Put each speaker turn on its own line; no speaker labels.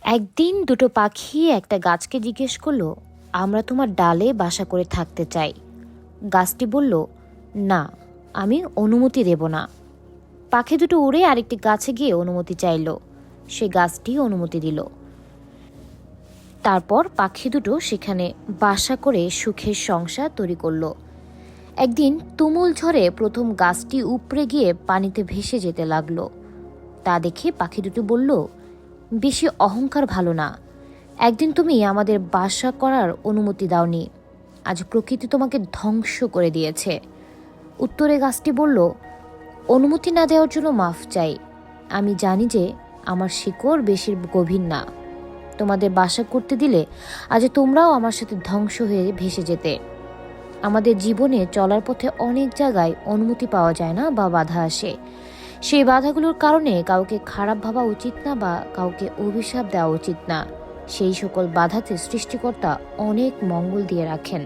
একদিন দুটো পাখি একটা গাছকে জিজ্ঞেস করলো, আমরা তোমার ডালে বাসা করে থাকতে চাই। গাছটি বলল, না, আমি অনুমতি দেব না। পাখি দুটো উড়ে আরেকটি গাছে গিয়ে অনুমতি চাইল। সে গাছটি অনুমতি দিল। তারপর পাখি দুটো সেখানে বাসা করে সুখের সংসার তৈরি করলো। একদিন তুমুল ঝড়ে প্রথম গাছটি উপড়ে গিয়ে পানিতে ভেসে যেতে লাগলো। তা দেখে পাখি দুটো বলল, বেশি অহংকার ভালো না। একদিন তুমি আমাদের বাসা করার অনুমতি দাওনি, আজ প্রকৃতি তোমাকে ধ্বংস করে দিয়েছে। উত্তরে গাছটি বলল, অনুমতি না দেওয়ার জন্য মাফ চাই। আমি জানি যে আমার শিকড় বেশি গভীর না। তোমাদের বাসা করতে দিলে আজ তোমরাও আমার সাথে ধ্বংস হয়ে ভেসে যেতে। আমাদের জীবনে চলার পথে অনেক জায়গায় অনুমতি পাওয়া যায় না বা বাধা আসে। সেই বাধাগুলোর কারণে কাউকে খারাপ ভাবা উচিত না বা কাউকে অভিশাপ দেওয়া উচিত না। সেই সকল বাধাতে সৃষ্টিকর্তা অনেক মঙ্গল দিয়ে রাখেন।